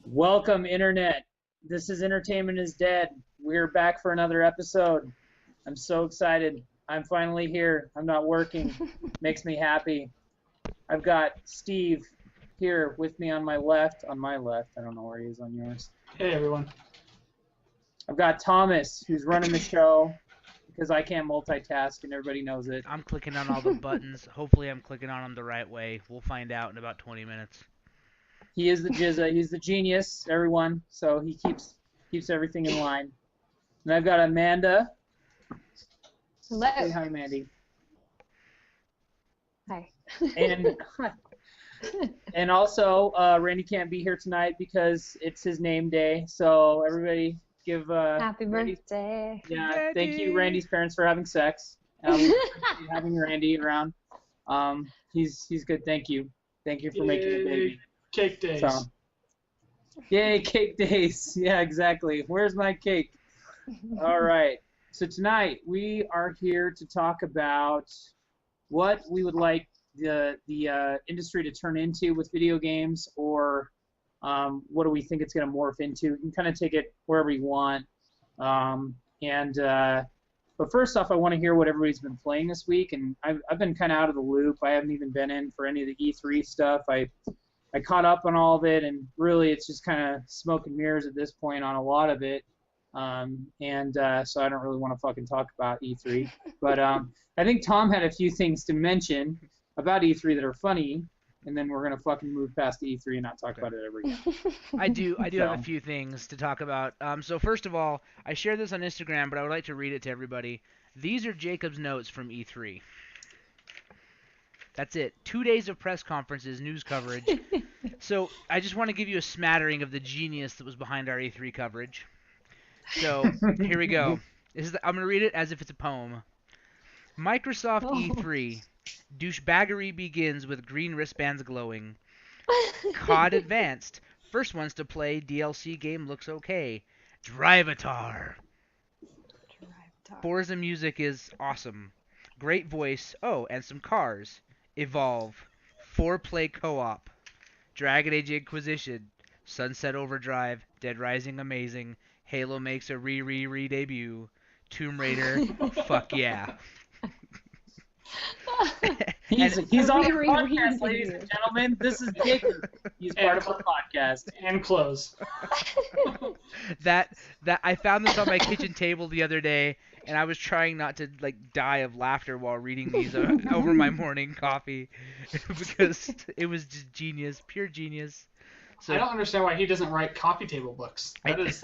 Welcome, Internet. This is Entertainment is Dead. We're back for another episode. I'm so excited. I'm finally here. I'm not working. Makes me happy. I've got Steve here with me on my left. On my left. I don't know where he is on yours. Hey everyone. I've got Thomas, who's running the show because I can't multitask and everybody knows it. I'm clicking on all the buttons. Hopefully I'm clicking on them the right way. We'll find out in about 20 minutes. He is the Jizza. He's the genius, everyone. So he keeps everything in line. And I've got Amanda. Hello. Say hi, Mandy. Hi. And also, Randy can't be here tonight because it's his name day. So everybody give Happy Randy, birthday. yeah, Randy. thank you, Randy's parents, for having sex. Having Randy around. He's good. Thank you for making a baby. Cake days. So, yay, cake days. Yeah, exactly. Where's my cake? All right. So tonight we are here to talk about what we would like the industry to turn into with video games, or what do we think it's going to morph into. You can kind of take it wherever you want. But first off, I want to hear what everybody's been playing this week, and I've been kind of out of the loop. I haven't even been in for any of the E3 stuff. I caught up on all of it, and really it's just kind of smoke and mirrors at this point on a lot of it. So I don't really want to fucking talk about E3. But I think Tom had a few things to mention about E3 that are funny, and then we're going to fucking move past the E3 and not talk about it ever again. I do have a few things to talk about. So first of all, I shared this on Instagram, but I would like to read it to everybody. These are Jacob's notes from E3. That's it. 2 days of press conferences, news coverage. So I just want to give you a smattering of the genius that was behind our E3 coverage. So here we go. I'm going to read it as if it's a poem. Microsoft E3. Douchebaggery begins with green wristbands glowing. COD Advanced. First ones to play. DLC game looks okay. Drivatar. Forza music is awesome. Great voice. Oh, and some cars. Evolve. 4-play co-op. Dragon Age Inquisition. Sunset Overdrive. Dead Rising amazing. Halo makes a re-debut. Tomb Raider. Fuck yeah. He's on the podcast, ladies and gentlemen. This is Jacob. He's part of our podcast. And close. that I found this on my kitchen table the other day, and I was trying not to die of laughter while reading these over my morning coffee because it was just genius, pure genius. So, I don't understand why he doesn't write coffee table books. That is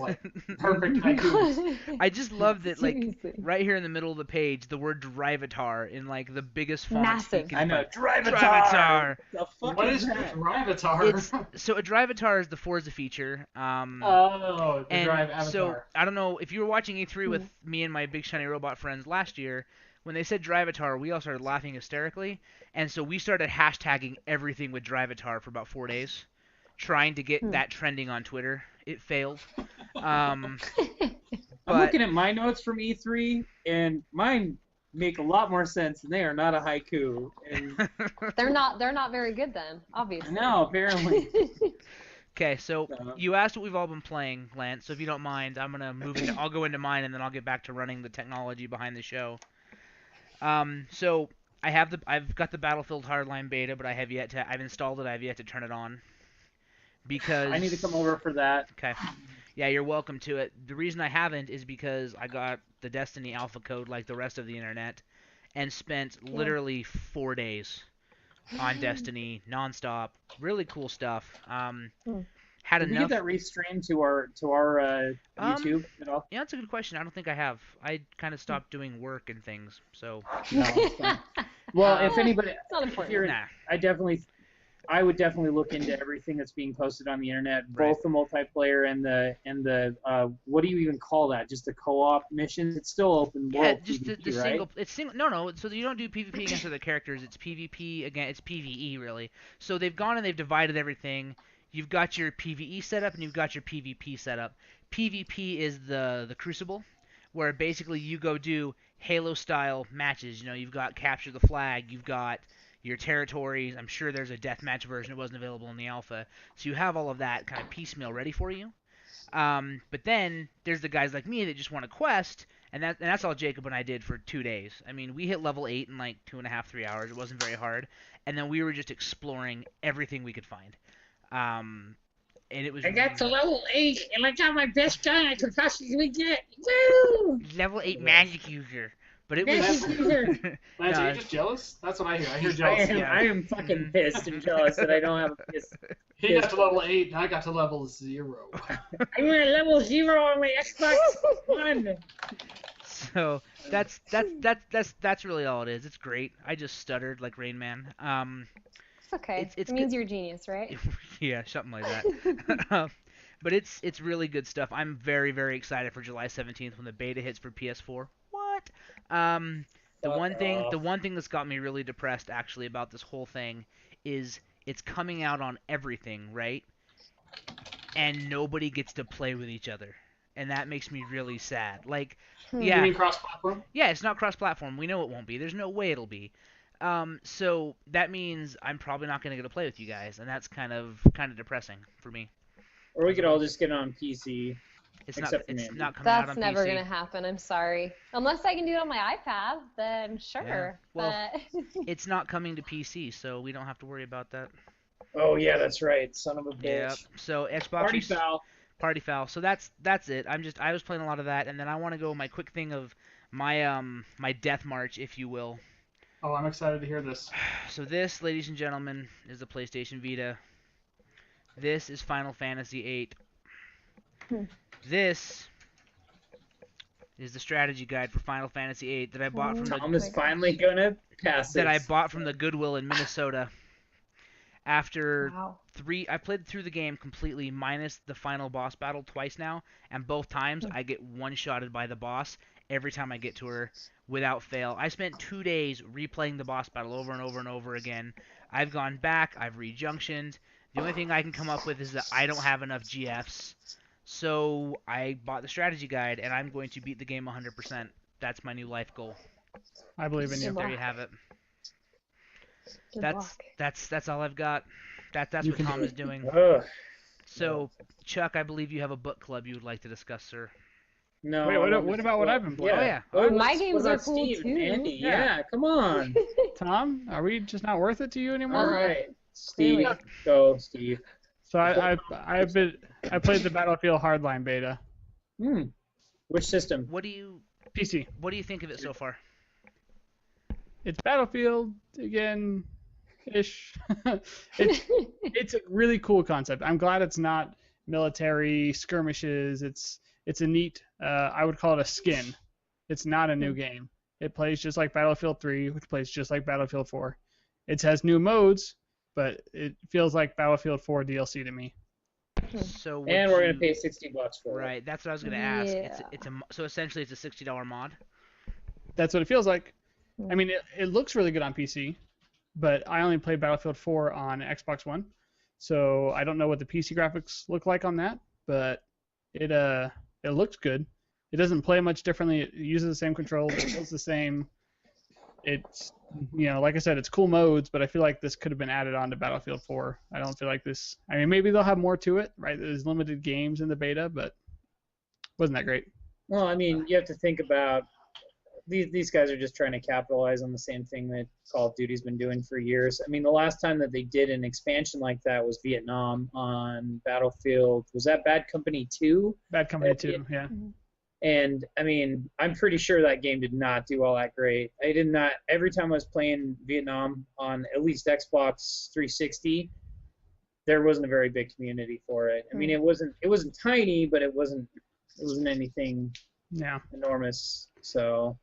perfect haikus. I just love that Seriously. right here in the middle of the page, the word Drivatar in the biggest font. Massive. I know. Drivatar. The fuck What is that? Drivatar? So a Drivatar is the Forza feature. Oh, the And Drive Avatar. so I don't know if you were watching E3 with me and my big shiny robot friends last year. When they said Drivatar, we all started laughing hysterically, and so we started hashtagging everything with Drivatar for about 4 days, trying to get that trending on Twitter. It failed. I'm But looking at my notes from E3, and mine make a lot more sense, and they are not a haiku. And They're not very good then, obviously. no, apparently. Okay, so you asked what we've all been playing, Lance. So if you don't mind, I'm gonna move into. I'll go into mine, and then I'll get back to running the technology behind the show. So I've got the Battlefield Hardline beta, but I've installed it. I have yet to turn it on because I need to come over for that. Okay. Yeah, you're welcome to it. The reason I haven't is because I got the Destiny alpha code like the rest of the internet and spent literally 4 days on Destiny nonstop. Really cool stuff. Had Did we enough. get that restreamed to our YouTube at all? Yeah, that's a good question. I don't think I have. I kind of stopped doing work and things, so. No. It's fine. Well, if anybody, It's not if important. you're, Nah. I would definitely look into everything that's being posted on the internet, Right. both the multiplayer and the what do you even call that? Just the co-op missions? It's still open Yeah, world just PvP, the right? single. It's single. No. So you don't do PvP against other characters. It's PvP again. It's PvE really. So they've gone and they've divided everything. You've got your PvE setup and you've got your PvP setup. PvP is the Crucible, where basically you go do Halo style matches. You know, you've got capture the flag. You've got your territories. I'm sure there's a deathmatch version. It wasn't available in the alpha. So you have all of that kind of piecemeal ready for you. But then there's the guys like me that just want a quest, and that's all Jacob and I did for 2 days. I mean, we hit level 8 in like 2.5, 3 hours. It wasn't very hard, and then we were just exploring everything we could find. And it was. I got to level 8, and I got my best gun I could possibly get. Woo! Level 8 magic user. But it was. Magic user. Lance, are No, you just jealous? That's what I hear. I hear jealous. I am fucking pissed and jealous that I don't have a piss. He got to level 8, and I got to level 0. I'm at level 0 on my Xbox One. So that's really all it is. It's great. I just stuttered like Rain Man. It's okay. It's it means good. you're a genius, right? Yeah, something like that. But it's really good stuff. I'm very, very excited for July 17th when the beta hits for PS4. What? The one thing that's got me really depressed actually about this whole thing is it's coming out on everything, right? And nobody gets to play with each other. And that makes me really sad. Like, You yeah, mean cross-platform? yeah, it's not cross-platform. We know it won't be. There's no way it'll be. So that means I'm probably not going to get to play with you guys, and that's kind of depressing for me. Or we could all just get on PC. It's Except for not Mandy. coming out That's on never PC. gonna happen. I'm sorry. Unless I can do it on my iPad, then sure. Yeah. Well, but It's not coming to PC, so we don't have to worry about that. Oh yeah, that's right. Son of a bitch. Yeah. So Xbox Party foul. Party foul. So that's it. I was playing a lot of that, and then I want to go my quick thing of my my death march, if you will. Oh, I'm excited to hear this. So this, ladies and gentlemen, is the PlayStation Vita. This is Final Fantasy VIII. This is the strategy guide for Final Fantasy VIII that I bought from Tom is finally gonna pass it. I bought from the Goodwill in Minnesota. After wow. I played through the game completely minus the final boss battle twice now, and both times I get one-shotted by the boss every time I get to her without fail. I spent 2 days replaying the boss battle over and over and over again. I've gone back, I've rejunctioned. The only thing I can come up with is that I don't have enough GFs. So I bought the strategy guide, and I'm going to beat the game 100%. That's my new life goal. I believe in you. Good There luck. you have it. Good That's luck. that's all I've got. That's You what can Tom do is doing. Ugh. So, Chuck, I believe you have a book club you would like to discuss, sir. No. Wait, what about what I've been playing? Oh, yeah. What My about- games what are about cool, Steve and too. Andy? Yeah. Yeah, come on. Tom, are we just not worth it to you All anymore? right, Steve, Really? go, Steve. So I played the Battlefield Hardline beta. Which system? What do you PC. think of it so far? It's Battlefield again ish. it's a really cool concept. I'm glad it's not military skirmishes. It's a neat I would call it a skin. It's not a new game. It plays just like Battlefield 3, which plays just like Battlefield 4. It has new modes, but it feels like Battlefield 4 DLC to me. So And would we're gonna you- pay $60 for it. Right, that's what I was gonna ask. Yeah. So essentially it's a $60 mod. That's what it feels like. I mean, it looks really good on PC, but I only played Battlefield 4 on Xbox One, so I don't know what the PC graphics look like on that, but it looks good. It doesn't play much differently. It uses the same controls. It feels the same. It's, like I said, it's cool modes, but I feel like this could have been added on to Battlefield 4. I don't feel like this. I mean, maybe they'll have more to it, right? There's limited games in the beta, but wasn't that great. Well, I mean, you have to think about these guys are just trying to capitalize on the same thing that Call of Duty's been doing for years. I mean, the last time that they did an expansion like that was Vietnam on Battlefield. Was that Bad Company 2? Bad Company 2, yeah. And I mean, I'm pretty sure that game did not do all that great. I did not. Every time I was playing Vietnam on at least Xbox 360, there wasn't a very big community for it. I mean, it wasn't tiny, but it wasn't anything Yeah. enormous. So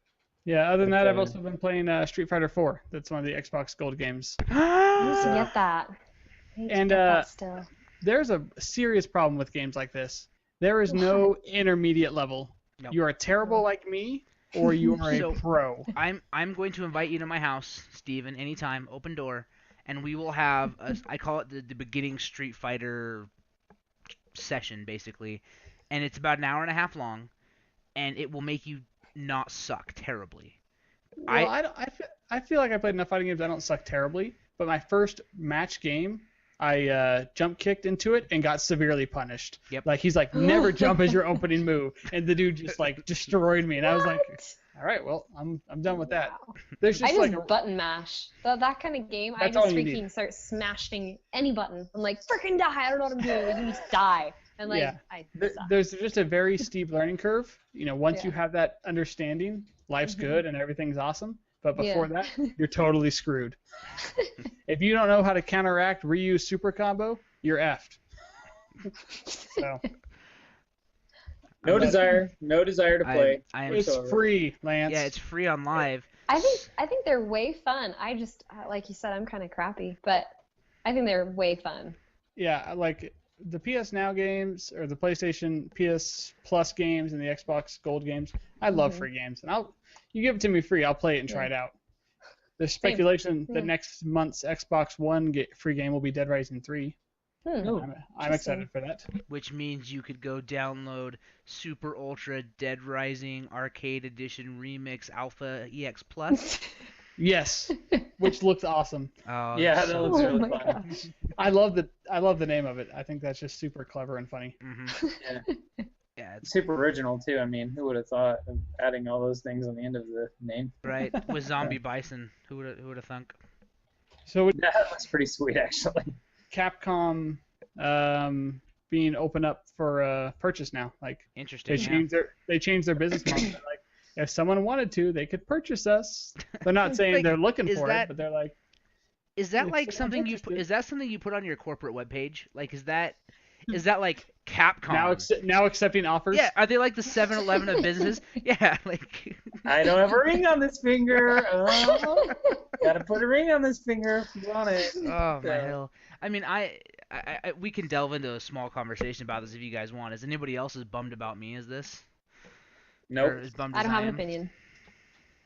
Yeah, other than that, I've Okay. also been playing Street Fighter 4. That's one of the Xbox Gold games. I need to get that. I need to And, get that still. There's a serious problem with games like this. There is no intermediate level. No. You are terrible like me, or you are So- a pro. I'm going to invite you to my house, Steven, anytime, open door, and we will have I call it the beginning Street Fighter session basically, and it's about an hour and a half long, and it will make you not suck terribly. Well, I feel like I played enough fighting games. I don't suck terribly, but my first match game, I jump kicked into it and got severely punished. Yep. Like he's like, never jump as your opening move, and the dude just like destroyed me, and I was like, all right, well, I'm done with that. Wow. There's I just just like button mash. That kind of game, I That's all just you freaking need. start smashing any button. I'm like, freaking die! I don't know what I'm doing. You just die. And like, Yeah. I suck. there's just a very steep learning curve. You know, once you Yeah. have that understanding, life's Mhm. good and everything's awesome. But before Yeah. that, you're totally screwed. If you don't know how to counteract Ryu's super combo, you're effed. So No But- desire to play. I am. it's whatsoever. free, Lance. Yeah, it's free on live. I think they're way fun. I just, like you said, I'm kind of crappy, but I think they're way fun. Yeah, like the PS Now games or the PlayStation PS Plus games and the Xbox Gold games. I love Mhm. free games, and you give it to me free, I'll play it and try it out. There's speculation Yeah. that next month's Xbox One free game will be Dead Rising 3. Hmm. Oh, I'm Interesting. excited for that. Which means you could go download Super Ultra Dead Rising Arcade Edition Remix Alpha EX Plus. Yes, which looks awesome. Oh, Yeah, that so looks Oh really my fun. gosh. I love the name of it. I think that's just super clever and funny. Mhm. Yeah, it's Super original too. I mean, who would have thought of adding all those things on the end of the name? right with Zombie Bison. Who would have thunk? So with That was pretty sweet, actually. Capcom being open up for purchase now, like Interesting. they changed their business model. They're like, if someone wanted to, they could purchase us. They're not saying Like, they're looking is for that- it, but they're like, Is that If like someone's something interested. is that something you put on your corporate webpage? Like is that like Capcom? now accepting offers. Yeah, are they like the 7-Eleven of business? Yeah, like I don't have a ring on this finger. Oh, gotta put a ring on this finger if you want it. oh my Yeah. hell. I mean, I we can delve into a small conversation about this if you guys want. Is anybody else as bummed about me as this? Or Nope. as bummed I as don't have I an am? opinion.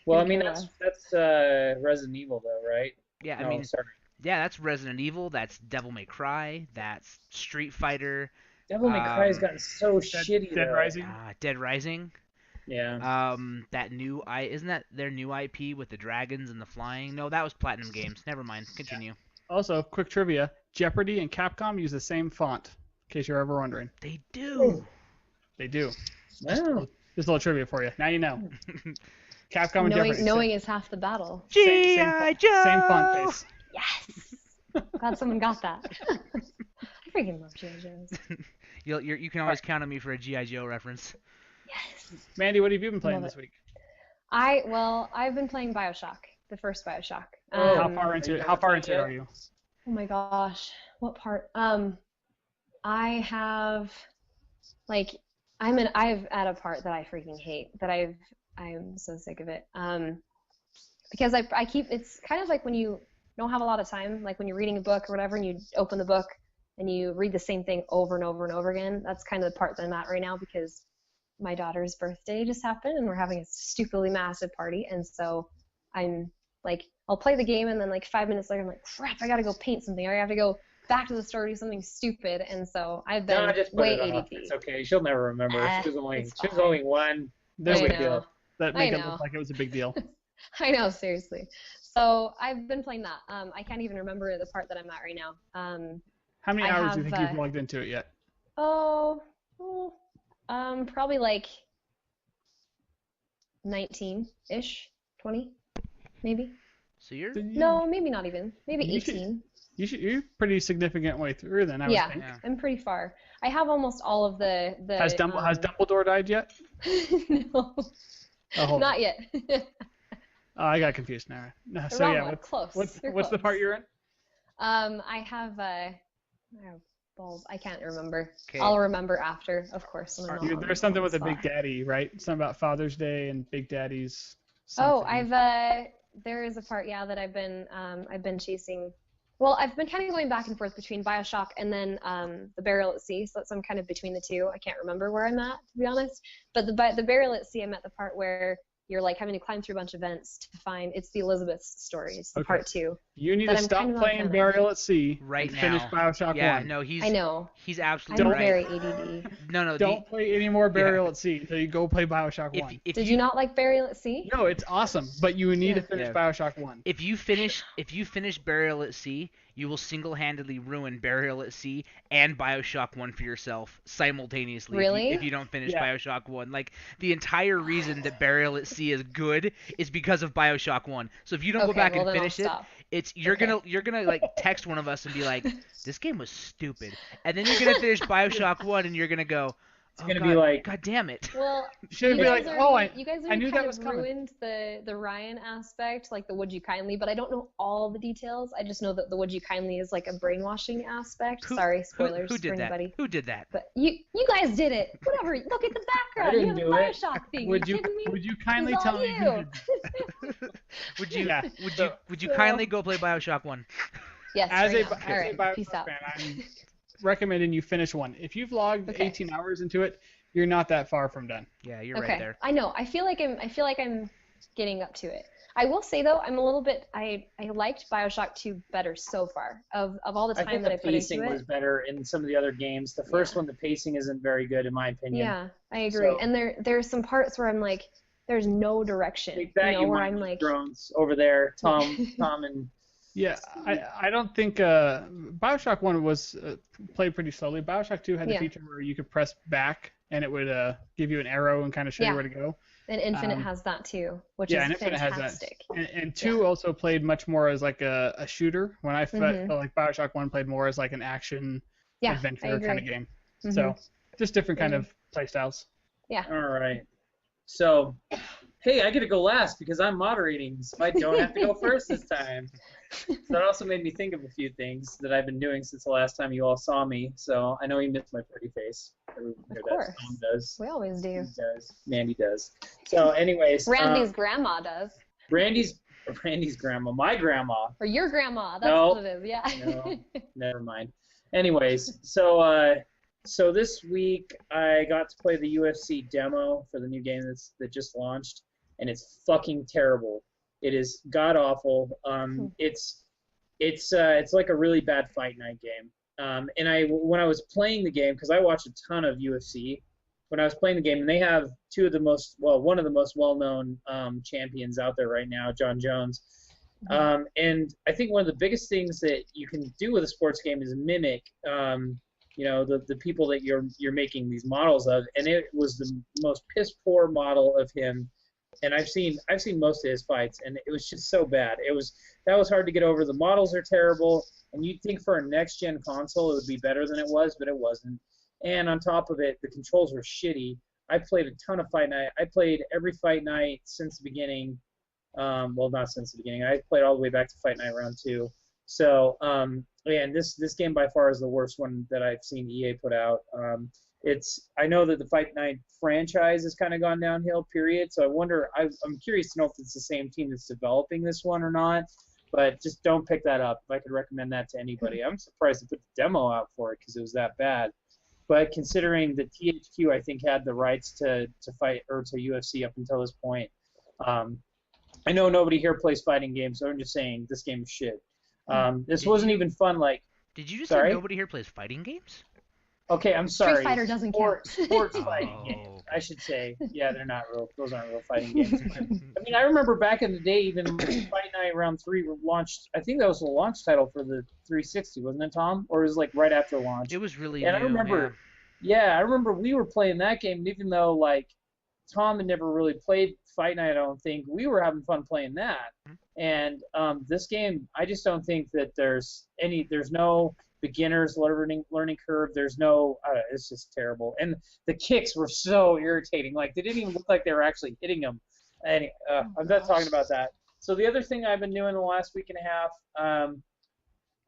Well, I Couldn't mean, care that's Resident Evil though, right? Yeah, I No, mean, sorry. yeah, that's Resident Evil, that's Devil May Cry, that's Street Fighter, Devil May Cry has Um, gotten so shitty Dead though. Rising. Dead Rising. Yeah. That new isn't that their new IP with the dragons and the flying? No, that was Platinum Games. Never mind. Continue. Also, quick trivia: Jeopardy and Capcom use the same font. In case you're ever wondering, They do. they do. Wow. Just a little trivia for you. Now you know. Capcom and Jeopardy. Knowing is half the battle. G.I. Joe. Same font face. Yes. Glad someone got that. I freaking love G.I. Joes. You can always count on me for a G.I. Joe reference. Yes. Mandy, what have you been playing Love this week? I've been playing BioShock, the first BioShock. Oh, How far into it are you? Oh my gosh, what part? I have, like, I'm at a part that I freaking hate. I'm so sick of it. Because I keep, it's kind of like when you don't have a lot of time, like when you're reading a book or whatever, and you open the book and you read the same thing over and over and over again. That's kind of the part that I'm at right now because my daughter's birthday just happened and we're having a stupidly massive party, and so I'm like, I'll play the game and then like 5 minutes later I'm like, crap, I gotta go paint something, or I have to go back to the store to do something stupid, and so I've been No, just put way it off. ADD. It's okay. She'll never remember. Ah, She was only it's she was fine. only one. There's No I big know. deal. that make I it know. look like it was a big deal. I know, seriously. So I've been playing that. I can't even remember the part that I'm at right now. How many I hours do you have, think you've logged into it yet? Probably like 19-ish, 20, maybe. So you're No, maybe not even. Maybe You should- 18. You're pretty significant way through then. I would Yeah. think. yeah. I'm pretty far. I have almost all of the. Has Dumbledore died yet? No, Oh, hold on. not yet. Oh, I got confused now. No, The so wrong yeah, one. Close. You're what's the close. part you're in? I have balls. I can't remember. 'Kay. I'll remember after, of course. when I'm not on There's something the with a spot. Big Daddy, right? Something about Father's Day and Big Daddy's. Oh, something. there is a part, yeah, that I've been chasing. Well, I've been kind of going back and forth between BioShock and then the Burial at Sea, so I'm kind of between the two. I can't remember where I'm at, to be honest. But the Burial at Sea, I'm at the part where you're like having to climb through a bunch of vents to find. It's the Elizabeth's stories, part 2. You need That to I'm stop kind of not a playing fan of. Burial at Sea Right and finish now. Bioshock Yeah, 1. no, he's I know. he's absolutely I'm right. very ADD. No, Don't play any more Burial at Sea until you go play Bioshock 1. Did you not like Burial at Sea? No, it's awesome, but you need to finish Yeah. Bioshock 1. If you finish Burial at Sea, you will single-handedly ruin Burial at Sea and BioShock 1 for yourself simultaneously. Really? If you don't finish Yeah. BioShock 1. Like, the entire reason that Burial at Sea is good is because of BioShock 1. So if you don't go back and finish it, you're gonna like text one of us and be like, "This game was stupid." And then you're gonna finish BioShock 1 and you're gonna go, It's gonna be like, God damn it. Well, Should you be like, guys oh, you guys I knew kind that was of coming. ruined the Ryan aspect, like the would you kindly, but I don't know all the details. I just know that the would you kindly is like a brainwashing aspect. Sorry, spoilers who did for that? anybody. Who did that? But you guys did it. Whatever. Look at the background. didn't You have a do it. Bioshock thing. Would you you kidding me? would you It kindly was all tell me who you. did Would you Yeah. would you kindly go play BioShock 1? Yes. As right a, now. as All a right. Bioshock Peace out. fan, I'm recommending you finish 1. If you've logged Okay. 18 hours into it, you're not that far from done. Yeah, you're Okay. right there. I know. I feel like I'm getting up to it. I will say though, I'm a little bit. I liked Bioshock 2 better so far. Of all the I time think that the I put pacing into it. was better in some of the other games. The first one, the pacing isn't very good in my opinion. Yeah, I agree. So- And there's some parts where I'm like, there's no direction. Take that, you where mindless I'm like, drones over there, Tom and Yeah, I don't think Bioshock 1 was played pretty slowly. Bioshock 2 had the Yeah. feature where you could press back and it would give you an arrow and kind of show you Yeah. where to go. and Infinite has that too, which Yeah, is and Infinite has that. fantastic. And 2 also played much more as like a shooter. When I felt like Bioshock 1 played more as like an action Yeah, I adventure agree. kind of game. Mhm. So just different kind of play styles. Yeah. all right. So, hey, I get to go last because I'm moderating, so I don't have to go first this time. So that also made me think of a few things that I've been doing since the last time you all saw me. So I know you missed my pretty face. Everyone here Of does. course. Tom does. We always do. He does. Mandy does. So, anyways, Randy's grandma does, Randy's grandma, my grandma. or your grandma. That's No. what it is. Yeah. No. Never mind. Anyways, so this week I got to play the UFC demo for the new game that just launched, and it's fucking terrible. It is god awful. It's like a really bad fight night game. And when I was playing the game, because I watch a ton of UFC, when I was playing the game, and they have one of the most well-known champions out there right now, John Jones. And I think one of the biggest things that you can do with a sports game is mimic, the people that you're making these models of. And it was the most piss poor model of him. And I've seen most of his fights, and it was just so bad. That was hard to get over. The models are terrible, and you'd think for a next-gen console it would be better than it was, but it wasn't. And on top of it, the controls were shitty. I played a ton of Fight Night. I played every Fight Night since the beginning. Well, not since the beginning. I played all the way back to Fight Night Round 2. So, and this game by far is the worst one that I've seen EA put out. I know that the Fight Night franchise has kind of gone downhill, period. So I wonder, I'm curious to know if it's the same team that's developing this one or not. But just don't pick that up. If I could recommend that to anybody. I'm surprised they put the demo out for it because it was that bad. But considering that THQ, I think, had the rights to fight or to UFC up until this point, I know nobody here plays fighting games, so I'm just saying this game is shit. This wasn't even fun. Like, Did you just Sorry? say nobody here plays fighting games? okay, I'm sorry. Street Fighter doesn't count. Sports fighting Oh. games, I should say. Yeah, they're not real. Those aren't real fighting games. I mean, I remember back in the day, even Fight Night Round 3 launched. I think that was the launch title for the 360, wasn't it, Tom? Or it was like right after launch. It was really And new. I remember, I remember we were playing that game, and even though like Tom had never really played Fight Night, I don't think we were having fun playing that. And this game, I just don't think that there's no beginner's learning curve. There's no, it's just terrible. And the kicks were so irritating. Like they didn't even look like they were actually hitting them. And I'm not talking about that. So the other thing I've been doing the last week and a half,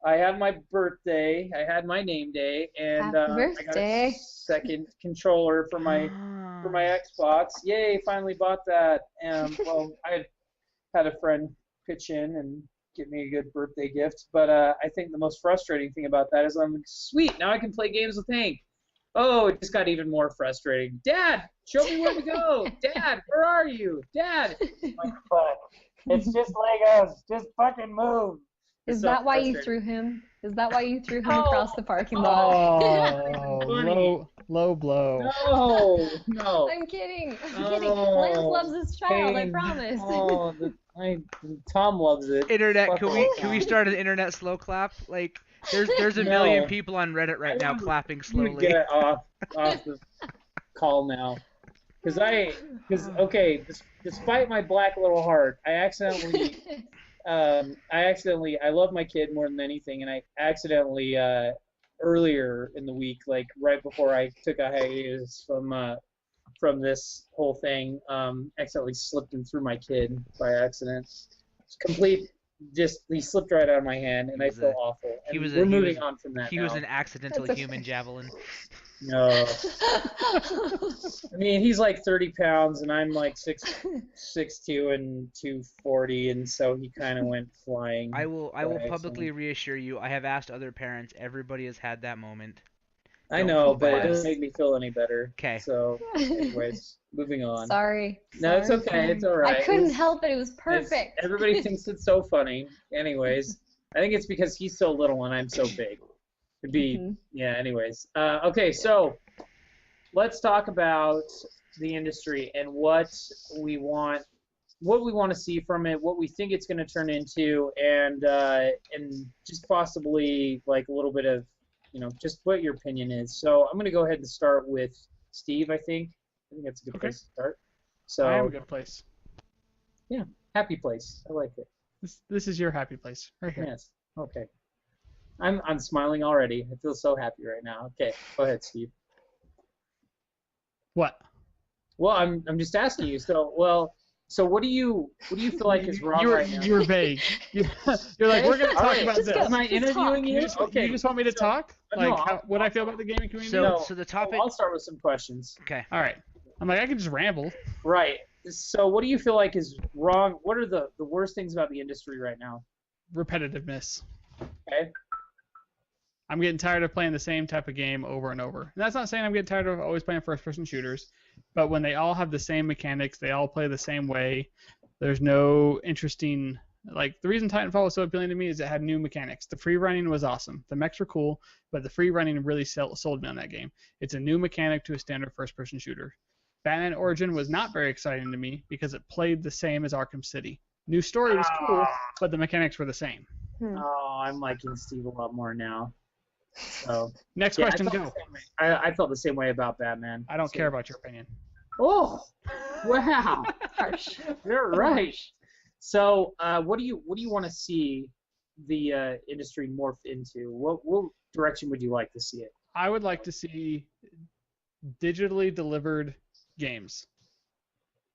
I had my birthday. I had my name day, and Happy I got a birthday. second controller for my Xbox. Yay! Finally bought that. And well, I had a friend pitch in and get me a good birthday gift. But I think the most frustrating thing about that is I'm like, sweet, now I can play games with Hank. Oh, it just got even more frustrating. Dad, show me where to go. Dad, where are you? Dad. I'm like, fuck. It's just Legos. Just fucking move. Is So that why you frustrating. threw him? Is that why you threw him No. across the parking lot? Oh, low blow. No. I'm kidding. I'm kidding. Oh, Lance loves his child, I pain. promise. Oh, Tom loves it. Internet, Fuck can we Tom. start an internet slow clap? Like, there's a million No. people on Reddit right now clapping I'm gonna slowly. get off the call now. Okay, despite my black little heart, I love my kid more than anything, and I accidentally, earlier in the week, like right before I took a hiatus from this whole thing, accidentally slipped him through my kid by accident. He slipped right out of my hand, and I feel awful. And we're moving on from that He now. was an accidental That's human javelin. No. I mean, he's like 30 pounds, and I'm like 6'2" and 240, and so he kind of went flying. I will by publicly accident. reassure you, I have asked other parents. Everybody has had that moment. I Don't know, feel but it bad. doesn't make me feel any better. 'Kay. So, anyways, moving on. Sorry. No, it's Sorry, okay. sorry. It's all right. I couldn't help it. It was perfect. Everybody thinks it's so funny. Anyways, I think it's because he's so little and I'm so big. It'd be, Mhm. yeah, anyways. Okay, so let's talk about the industry and what we want to see from it, what we think it's going to turn into, and just possibly like a little bit of, just what your opinion is. So I'm going to go ahead and start with Steve, I think. I think that's a good place to start. So I am a good place. happy place. I like it. This is your happy place, right here. Yes. Okay. I'm smiling already. I feel so happy right now. Okay, go ahead, Steve. What? Well, I'm just asking you. So what do you feel like is wrong right now? You're vague. You're like, we're going to All talk right. about Just this. go. Am I interviewing you? You just want me to talk? No, Like, what I feel about the gaming community? So the topic. I'll start with some questions. Okay. All right. I'm like, I can just ramble. Right. So what do you feel like is wrong? What are the worst things about the industry right now? Repetitiveness. Okay. I'm getting tired of playing the same type of game over and over. And that's not saying I'm getting tired of always playing first-person shooters, but when they all have the same mechanics, they all play the same way, there's no interesting... Like, the reason Titanfall was so appealing to me is it had new mechanics. The free running was awesome. The mechs were cool, but the free running really sold me on that game. It's a new mechanic to a standard first-person shooter. Batman Origin was not very exciting to me because it played the same as Arkham City. New story was cool, but the mechanics were the same. Oh, I'm liking Steve a lot more now. So Next yeah, question, I felt go. the same way. I felt the same way about Batman. I don't care about your opinion. Oh, wow. Harsh. You're right. So, what do you want to see the industry morph into? What direction would you like to see it? I would like to see digitally delivered games.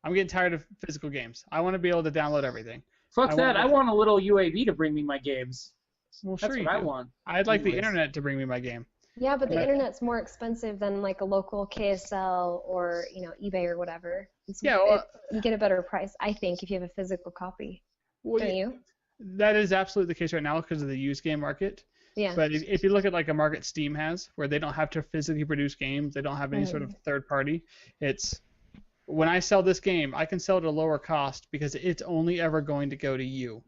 I'm getting tired of physical games. I want to be able to download everything. Fuck I that. want- I want a little UAV to bring me my games. Well, That's sure what you I do. want. I'd like the Anyways. internet to bring me my game. Yeah, but the Right. internet's more expensive than like a local KSL or eBay or whatever. Yeah, well- You get a better price, I think, if you have a physical copy. Well, Don't you? that is absolutely the case right now because of the used game market. Yeah. But if you look at like a market Steam has, where they don't have to physically produce games, they don't have any sort of third party. It's when I sell this game, I can sell it at a lower cost because it's only ever going to go to you.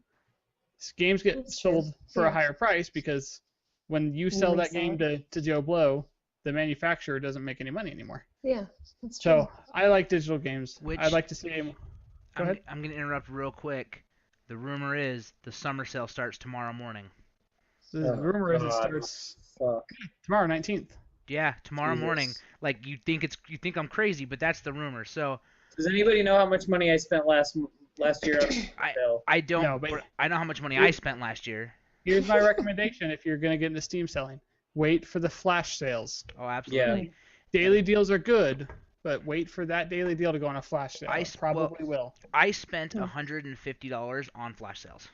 Games get That's true. sold for a Yeah. higher price because when you sell that resell game to Joe Blow, the manufacturer doesn't make any money anymore. Yeah, that's true. So I like digital games. Which- I'd like to see them. Go ahead. I'm going to interrupt real quick. The rumor is the summer sale starts tomorrow morning. The rumor is it God. starts Fuck. tomorrow, 19th. Yeah, tomorrow Jesus. morning. Like you think I'm crazy, but that's the rumor. So Does anybody know how much money I spent last year on Bill? I don't. No, but- but I know how much money I spent last year. Here's my recommendation if you're going to get into Steam selling. Wait for the flash sales. Oh, absolutely. Yeah. Daily deals are good, but wait for that daily deal to go on a flash sale. It probably will. I spent $150 on flash sales.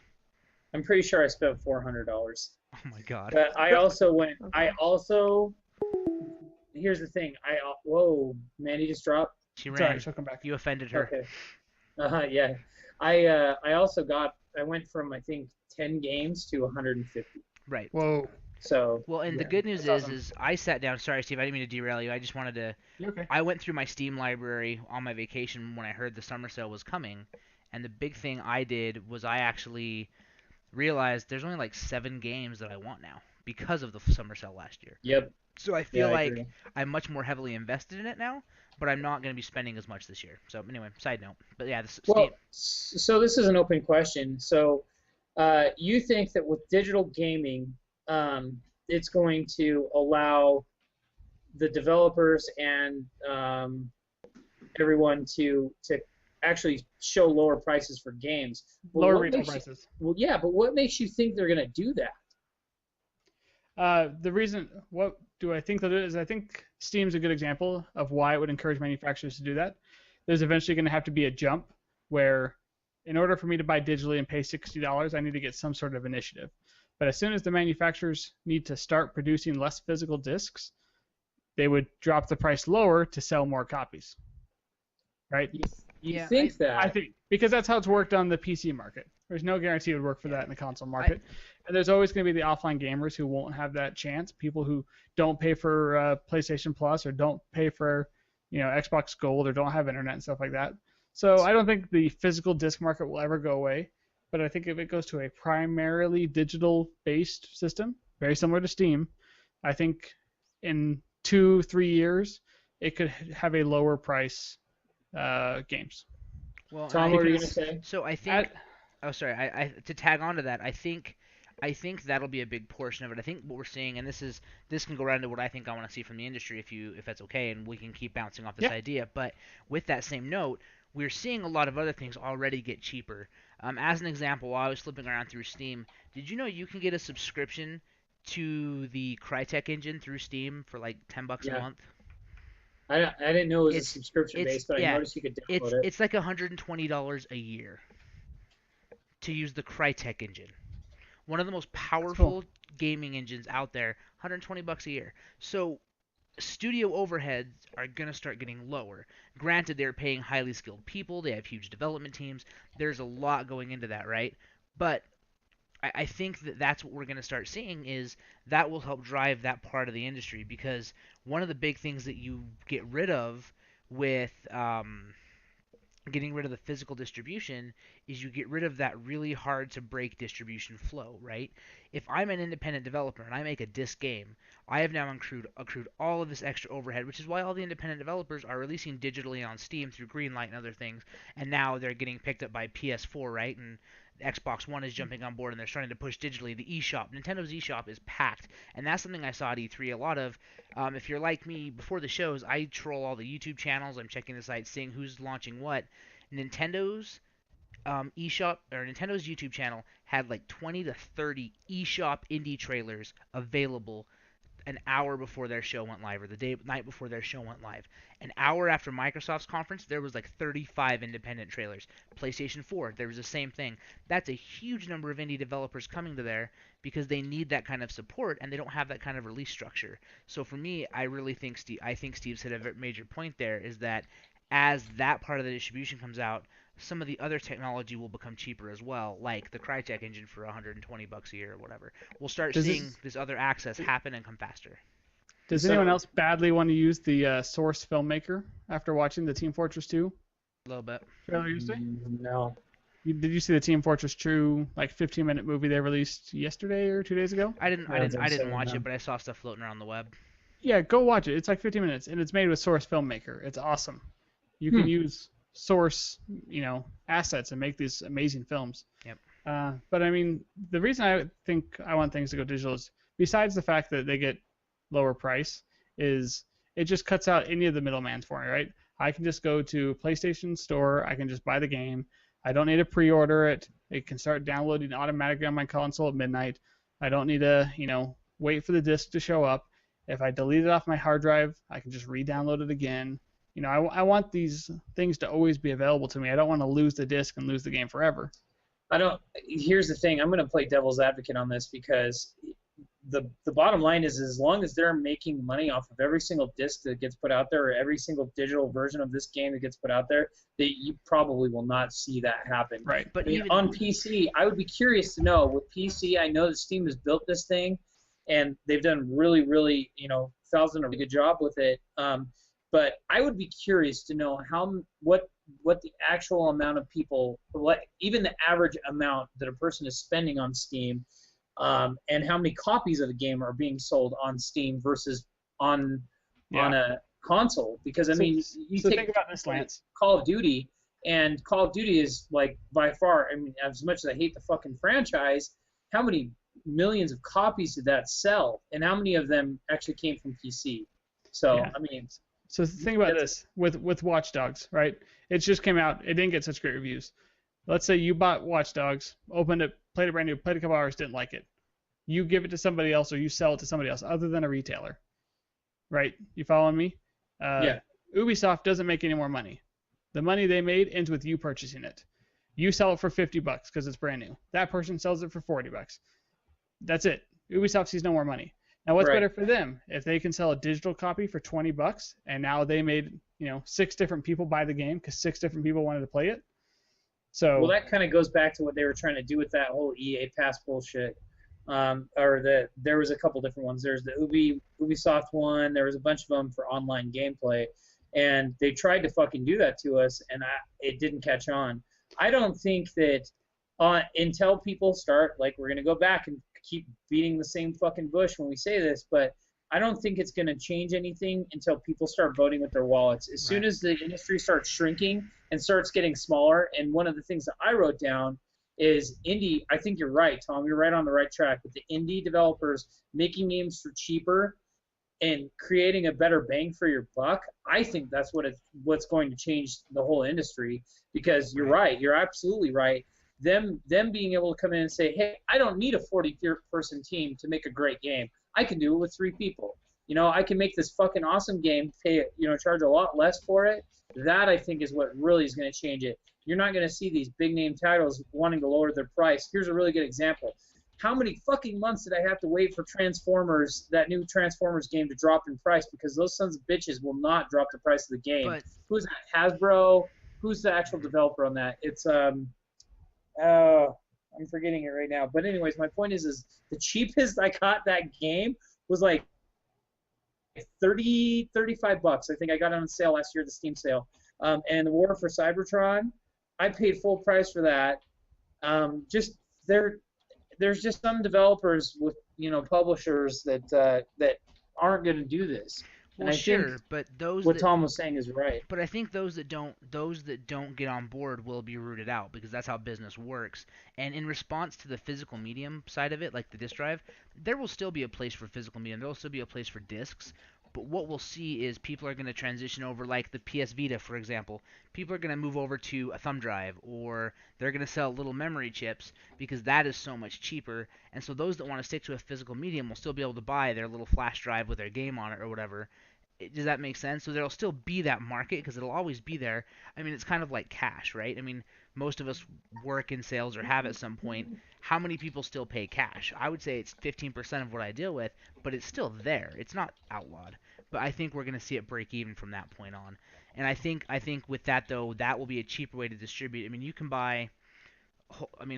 I'm pretty sure I spent $400. Oh my god. But I also went. Okay. Here's the thing. Whoa, Mandy just dropped. She Sorry, ran. she'll come back. You offended her. Okay. Yeah. I also got. I went from I think 10 games to 150. Right. Whoa. So Well, and the yeah. good news That's is, awesome. I sat down. Sorry, Steve, I didn't mean to derail you. I just wanted to. You're okay. I went through my Steam library on my vacation when I heard the summer sale was coming, and the big thing I did was I actually realized there's only like 7 games that I want now because of the summer sale last year. Yep. So I Yeah, feel I like agree. I'm much more heavily invested in it now, but I'm not going to be spending as much this year. So anyway, side note. But yeah, this Steam. Well, so this is an open question. So, you think that with digital gaming, it's going to allow the developers and everyone to actually show lower prices for games? But Lower what retail makes you, prices. well, yeah, but what makes you think they're going to do that? The reason, what do I think they'll do is I think Steam's a good example of why it would encourage manufacturers to do that. There's eventually going to have to be a jump where, in order for me to buy digitally and pay $60, I need to get some sort of initiative. But as soon as the manufacturers need to start producing less physical discs, they would drop the price lower to sell more copies, right? You Yeah, think I that? think because that's how it's worked on the PC market. There's no guarantee it would work for that in the console market. And there's always going to be the offline gamers who won't have that chance. People who don't pay for PlayStation Plus or don't pay for, Xbox Gold or don't have internet and stuff like that. So I don't think the physical disc market will ever go away. But I think if it goes to a primarily digital-based system, very similar to Steam, I think in 2-3 years it could have a lower price games. Well, and Tom, I what were you think going to say? so. I think. Oh, sorry. I to tag on to that. I think that'll be a big portion of it. I think what we're seeing, and this can go around to what I think I want to see from the industry, if that's okay, and we can keep bouncing off this Yeah. idea. But with that same note, we're seeing a lot of other things already get cheaper. As an example, while I was flipping around through Steam, did you know you can get a subscription to the Crytek engine through Steam for like $10 a Yeah. month? I didn't know it was a It's subscription it's based, but I yeah, noticed you could it's download it. it's like $120 a year to use the Crytek engine. One of the most That's cool. powerful gaming engines out there, $120 a year. So studio overheads are going to start getting lower. Granted, they're paying highly skilled people, they have huge development teams. There's a lot going into that, right? But I think that that's what we're going to start seeing is that will help drive that part of the industry because one of the big things that you get rid of with getting rid of the physical distribution is you get rid of that really hard to break distribution flow, right? If I'm an independent developer and I make a disc game, I have now accrued all of this extra overhead, which is why all the independent developers are releasing digitally on Steam through Greenlight and other things, and now they're getting picked up by PS4, right? And Xbox One is jumping on board and they're starting to push digitally. The eShop, Nintendo's eShop is packed, and that's something I saw at E3 a lot of. If you're like me, before the shows, I troll all the YouTube channels. I'm checking the site, seeing who's launching what. Nintendo's eShop or Nintendo's YouTube channel had like 20 to 30 eShop indie trailers available an hour before their show went live or the night before their show went live. An hour after Microsoft's conference, there was like 35 independent trailers. PlayStation 4, there was the same thing. That's a huge number of indie developers coming to there because they need that kind of support and they don't have that kind of release structure. So for me, I really think Steve's hit a major point there is that as that part of the distribution comes out, some of the other technology will become cheaper as well, like the Crytek engine for $120 a year or whatever. We'll start Does seeing this, this other access happen and come faster. does anyone So else badly want to use the Source filmmaker after watching the Team Fortress 2 A little bit. trailer yesterday? no. Did you see the Team Fortress 2 like 15-minute movie they released yesterday or 2 days ago? I didn't. I I don't didn't. think I didn't so, watch no. it, but I saw stuff floating around the web. Yeah, go watch it. It's like 15 minutes, and it's made with Source Filmmaker. It's awesome. You can use Source, assets and make these amazing films. Yep. But I mean, the reason I think I want things to go digital is, besides the fact that they get lower price, is it just cuts out any of the middleman for me, right? I can just go to PlayStation Store. I can just buy the game. I don't need to pre-order it. It can start downloading automatically on my console at midnight. I don't need to, wait for the disc to show up. If I delete it off my hard drive, I can just re-download it again. I want these things to always be available to me. I don't want to lose the disc and lose the game forever. Here's the thing. I'm going to play devil's advocate on this because the bottom line is as long as they're making money off of every single disc that gets put out there or every single digital version of this game that gets put out there, you probably will not see that happen. Right. But I mean, even on PC, I would be curious to know. With PC, I know that Steam has built this thing, and they've done really, really, Valve's done a really good job with it. But I would be curious to know what the actual amount of people, what even the average amount that a person is spending on Steam, and how many copies of the game are being sold on Steam versus on a console. Because I mean, you think about this, Lance. Call of Duty, and Call of Duty is like by far. I mean, as much as I hate the fucking franchise, how many millions of copies did that sell, and how many of them actually came from PC? So I mean. So think about this with Watch Dogs, right? It just came out. It didn't get such great reviews. Let's say you bought Watch Dogs, opened it, played it brand new, played a couple hours, didn't like it. You give it to somebody else, or you sell it to somebody else other than a retailer, right? You following me? Yeah. Ubisoft doesn't make any more money. The money they made ends with you purchasing it. You sell it for $50 because it's brand new. That person sells it for $40. That's it. Ubisoft sees no more money. Now, what's better for them? If they can sell a digital copy for $20, and now they made 6 different people buy the game because 6 different people wanted to play it. So well, that kind of goes back to what they were trying to do with that whole EA Pass bullshit. There was a couple different ones. There's the Ubisoft one. There was a bunch of them for online gameplay, and they tried to fucking do that to us, and it didn't catch on. I don't think that until people start, like, we're gonna go back and keep beating the same fucking bush when we say this, but I don't think it's going to change anything until people start voting with their wallets. As soon as the industry starts shrinking and starts getting smaller, and one of the things that I wrote down is indie. I think you're right, Tom. You're right on the right track. But the indie developers making games for cheaper and creating a better bang for your buck, I think that's what's going to change the whole industry. Because you're right. You're absolutely right. Them being able to come in and say, hey, I don't need a 40-person team to make a great game. I can do it with 3 people. I can make this fucking awesome game, charge a lot less for it. That, I think, is what really is going to change it. You're not going to see these big-name titles wanting to lower their price. Here's a really good example. How many fucking months did I have to wait for Transformers, that new Transformers game, to drop in price? Because those sons of bitches will not drop the price of the game. But who's that? Hasbro? Who's the actual developer on that? It's I'm forgetting it right now. But anyways, my point is the cheapest I got that game was like $35. I think I got it on sale last year, the Steam sale. And the War for Cybertron, I paid full price for that. There's just some developers with publishers that aren't going to do this. Well, and I sure, think but those what that, Tom was saying is right. But I think those that don't get on board will be rooted out, because that's how business works. And in response to the physical medium side of it, like the disk drive, there will still be a place for physical medium. There will still be a place for discs. But what we'll see is people are going to transition over, like the PS Vita, for example. People are going to move over to a thumb drive, or they're going to sell little memory chips, because that is so much cheaper. And so those that want to stick to a physical medium will still be able to buy their little flash drive with their game on it or whatever. Does that make sense? So there'll still be that market, because it'll always be there. I mean, it's kind of like cash, right? I mean, most of us work in sales or have at some point. How many people still pay cash? I would say it's 15% of what I deal with, but it's still there. It's not outlawed. But I think we're going to see it break even from that point on. And I think with that, though, that will be a cheaper way to distribute. I mean, you can buy...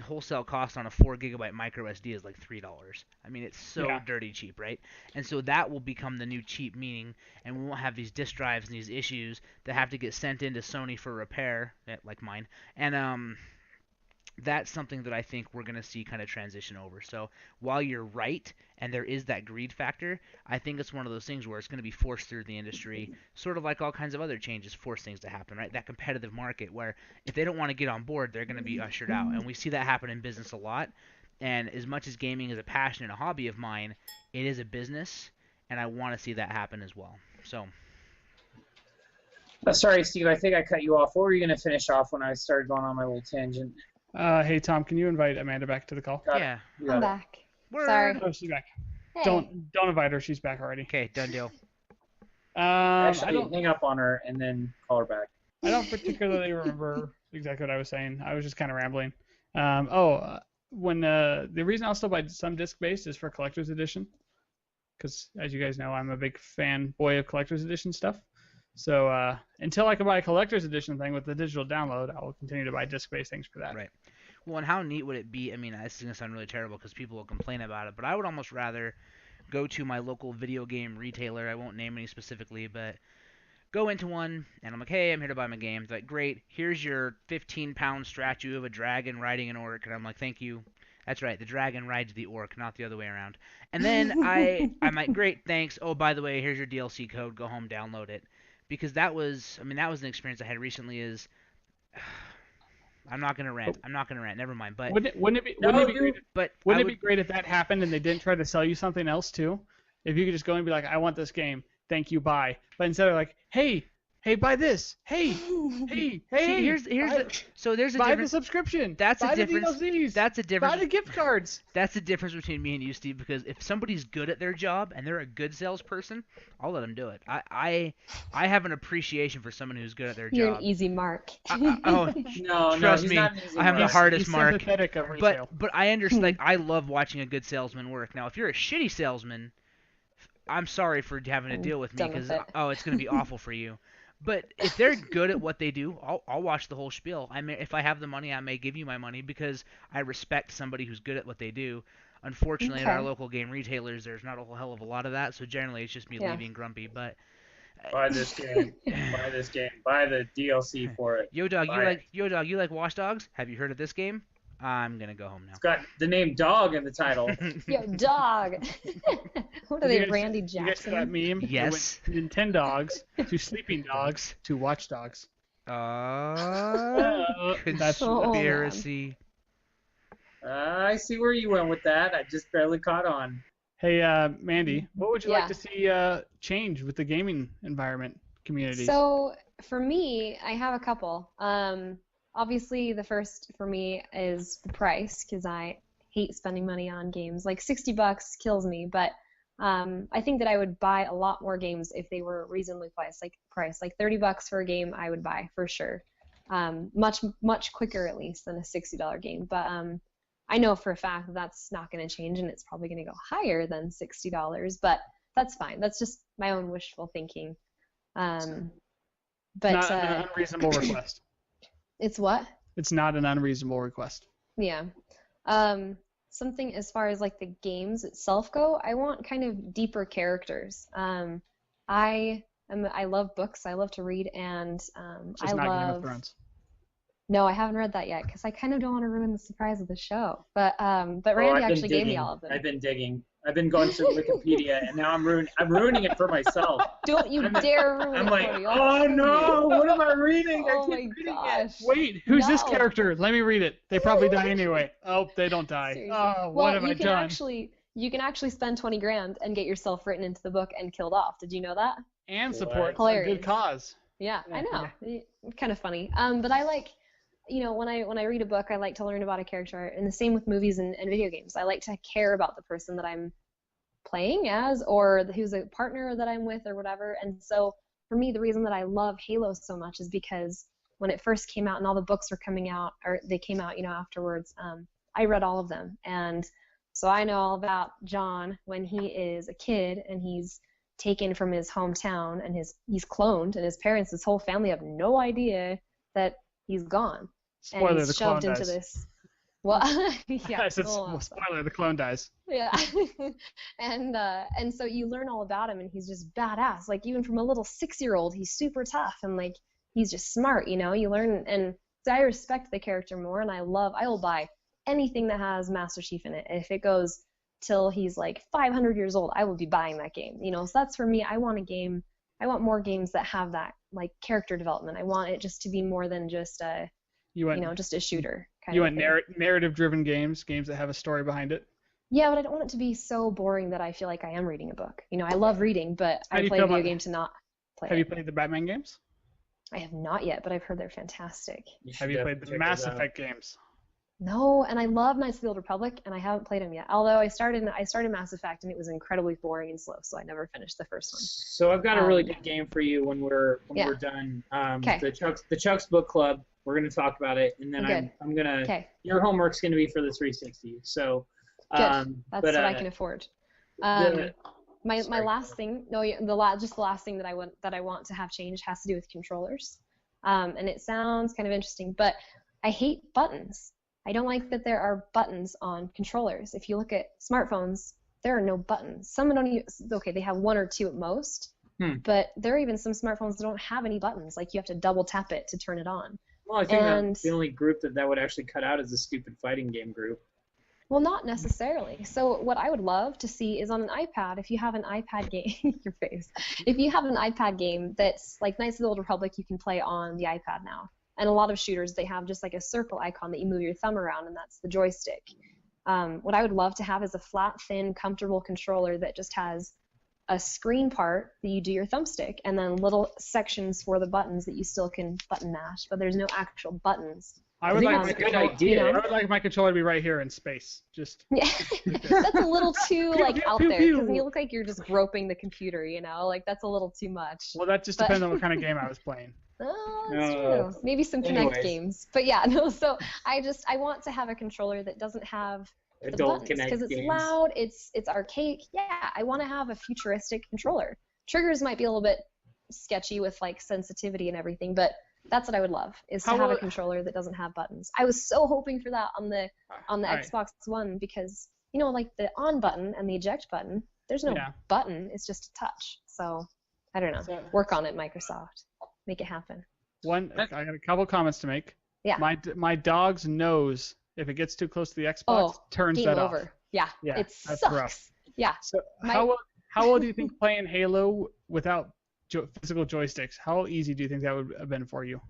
wholesale cost on a 4 gigabyte micro SD is like $3. I mean, it's so dirty cheap, right? And so that will become the new cheap, meaning, and we won't have these disk drives and these issues that have to get sent into Sony for repair, like mine. And that's something that I think we're going to see kind of transition over. So while you're right, and there is that greed factor, I think it's one of those things where it's going to be forced through the industry, sort of like all kinds of other changes force things to happen, right? That competitive market where if they don't want to get on board, they're going to be ushered out. And we see that happen in business a lot. And as much as gaming is a passion and a hobby of mine, it is a business, and I want to see that happen as well. So... sorry, Steve, I think I cut you off. What were you going to finish off when I started going on my little tangent? Hey, Tom, can you invite Amanda back to the call? Yeah. I'm back. Word. Sorry. Oh, she's back. Hey. Don't invite her. She's back already. Okay, done deal. Actually, hang up on her and then call her back. I don't particularly remember exactly what I was saying. I was just kind of rambling. When the reason I'll still buy some disc-based is for collector's edition, because as you guys know, I'm a big fanboy of collector's edition stuff. So until I can buy a collector's edition thing with the digital download, I will continue to buy disc-based things for that. Right. Well, and how neat would it be? I mean, this is going to sound really terrible because people will complain about it, but I would almost rather go to my local video game retailer. I won't name any specifically, but go into one, and I'm like, hey, I'm here to buy my game. They're like, great, here's your 15-pound statue of a dragon riding an orc. And I'm like, thank you. That's right, the dragon rides the orc, not the other way around. And then I'm like, great, thanks. Oh, by the way, here's your DLC code. Go home, download it. Because that was an experience I had recently is, I'm not going to rant. Never mind. But Wouldn't it be great if that happened and they didn't try to sell you something else too? If you could just go and be like, I want this game. Thank you, bye. But instead of like, hey, buy this. Hey. See, there's a buy difference. the subscription. That's buy a difference. The DLCs, that's a difference. Buy the gift cards. That's the difference between me and you, Steve. Because if somebody's good at their job and they're a good salesperson, I'll let them do it. I have an appreciation for someone who's good at their You're job. an easy mark. Trust me, not an easy I am the mark. hardest He's mark. sympathetic of retail. But I understand. Like, I love watching a good salesman work. Now, if you're a shitty salesman, I'm sorry for having to deal with me done with because it. it's going to be awful for you. But if they're good at what they do, I'll watch the whole spiel. If I have the money, I may give you my money because I respect somebody who's good at what they do. Unfortunately, at our Okay. local game retailers, there's not a whole hell of a lot of that. So generally, it's just me Yeah. leaving grumpy. But Buy this game. Buy this game. Buy the DLC for it. Yo dog, Buy it. you like Watch Dogs? Have you heard of this game? I'm gonna go home now. It's got the name Dog in the title. Yo, dog. What are they, Randy You guys see that Jackson? meme? Yes. It went Nintendogs to sleeping dogs to watchdogs. Conspiracy. Oh, I see where you went with that. I just barely caught on. Hey, Mandy, what would you like Yeah. to see change with the gaming environment community? So for me, I have a couple. Obviously, the first for me is the price because I hate spending money on games. Like $60 kills me, but I think that I would buy a lot more games if they were reasonably priced. Like $30 for a game, I would buy for sure. Much quicker at least than a $60 game. But I know for a fact that that's not going to change, and it's probably going to go higher than $60. But that's fine. That's just my own wishful thinking. But Not an unreasonable request. it's what? It's not an unreasonable request. Yeah. Something as far as like the games itself go, I want kind of deeper characters. I love books. I love to read, and Just not Game of Thrones. No, I haven't read that yet because I kind of don't want to ruin the surprise of the show. But Randy actually gave me all of them. I've been digging. I've been going through Wikipedia, and now I'm ruining it for myself. Don't you dare ruin I'm it like, for me. oh no, what am I reading? I Oh keep my reading it. gosh. Wait, who's this No. character? Let me read it. They probably die anyway. Oh, they don't die. Seriously. Oh, what Well, have I done? you can actually spend 20 grand and get yourself written into the book and killed off. Did you know that? And support a Hilarious. good cause. Yeah, I know. Yeah. Kind of funny. But I like, when I read a book, I like to learn about a character, and the same with movies and video games. I like to care about the person that I'm playing as, or who's a partner that I'm with, or whatever. And so for me, the reason that I love Halo so much is because when it first came out and all the books were coming out, or they came out, afterwards, I read all of them. And so I know all about John when he is a kid and he's taken from his hometown and he's cloned, and his parents, his whole family have no idea that he's gone. Spoiler, and the he's clone shoved into dies. this. Well, yeah. I said, well, spoiler, the clone dies. yeah. And so you learn all about him, and he's just badass. Like, even from a little 6-year-old, he's super tough, and like he's just smart, you learn. And so I respect the character more, and I will buy anything that has Master Chief in it. If it goes till he's like 500 years old, I will be buying that game. So that's for me. I want more games that have that like character development. I want it just to be more than just a just a shooter kind You of want thing. narrative-driven games that have a story behind it. Yeah, but I don't want it to be so boring that I feel like I am reading a book. I love reading, but How do I you play a feel video about- game to not play Have you it. played the Batman games? I have not yet, but I've heard they're fantastic. Have you played the Mass Effect games? No, and I love Knights of the Old Republic, and I haven't played them yet. Although I started Mass Effect, and it was incredibly boring and slow, so I never finished the first one. So I've got a really good game for you when we're done. 'Kay. The Chuck's Book Club. We're gonna talk about it, and then Good. I'm gonna. Okay, Your homework's gonna be for the 360. So. good. but, That's what I can afford. the- My sorry. last thing, the last thing that I want to have changed has to do with controllers. And it sounds kind of interesting, but I hate buttons. I don't like that there are buttons on controllers. If you look at smartphones, there are no buttons. Some don't even, okay, they have one or two at most, but there are even some smartphones that don't have any buttons. Like you have to double tap it to turn it on. Well, I think that the only group that would actually cut out is the stupid fighting game group. Well, not necessarily. So what I would love to see is on an iPad, if you have an iPad game, your face, if you have an iPad game that's like Knights of the Old Republic, you can play on the iPad now. And a lot of shooters, they have just like a circle icon that you move your thumb around, and that's the joystick. What I would love to have is a flat, thin, comfortable controller that just has a screen part that you do your thumbstick, and then little sections for the buttons that you still can button mash, but there's no actual buttons. I would like a good idea. I would like my controller to be right here in space. Just. Yeah, that's a little too like pew, out pew, there, pew. because you look like you're just groping the computer. Like that's a little too much. Well, that just depends on what kind of game I was playing. Oh, that's true. Maybe some Kinect games. But yeah, no, so I want to have a controller that doesn't have the Adult buttons, because it's games. loud, it's archaic. Yeah, I want to have a futuristic controller. Triggers might be a little bit sketchy with like sensitivity and everything, but that's what I would love, is to have a controller that doesn't have buttons. I was so hoping for that on the Xbox One, because like the on button and the eject button, there's no button, it's just a touch. So I don't know. Work on it, Microsoft. Make it happen. I got a couple comments to make. Yeah. My dog's nose, if it gets too close to the Xbox, turns game that over. off. Yeah, it that's sucks. rough. Yeah. So how well do you think playing Halo without physical joysticks, how easy do you think that would have been for you?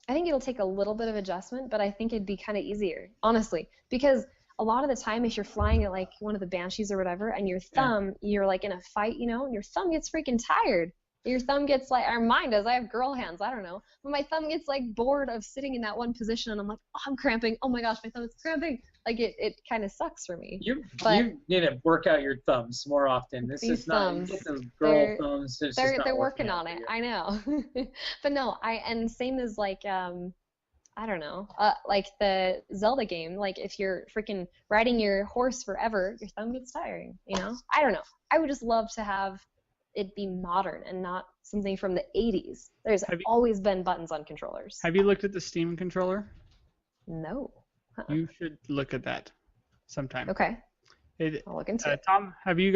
I think it'll take a little bit of adjustment, but I think it'd be kind of easier, honestly, because a lot of the time if you're flying at like one of the Banshees or whatever, and your thumb, you're like in a fight, and your thumb gets freaking tired. Your thumb gets like, or mine does, I have girl hands, I don't know, but my thumb gets like bored of sitting in that one position, and I'm like, oh, I'm cramping, oh my gosh, my thumb is cramping. Like it kind of sucks for me. You need to work out your thumbs more often. This is not the girl thumbs. They're working on it. I know, but no, and same as like I don't know, like the Zelda game. Like if you're freaking riding your horse forever, your thumb gets tiring. I don't know. I would just love to have it be modern and not something from the 80s. There's always been buttons on controllers. Have you looked at the Steam controller? No. You should look at that sometime. Okay. I'll look into it. Tom, have you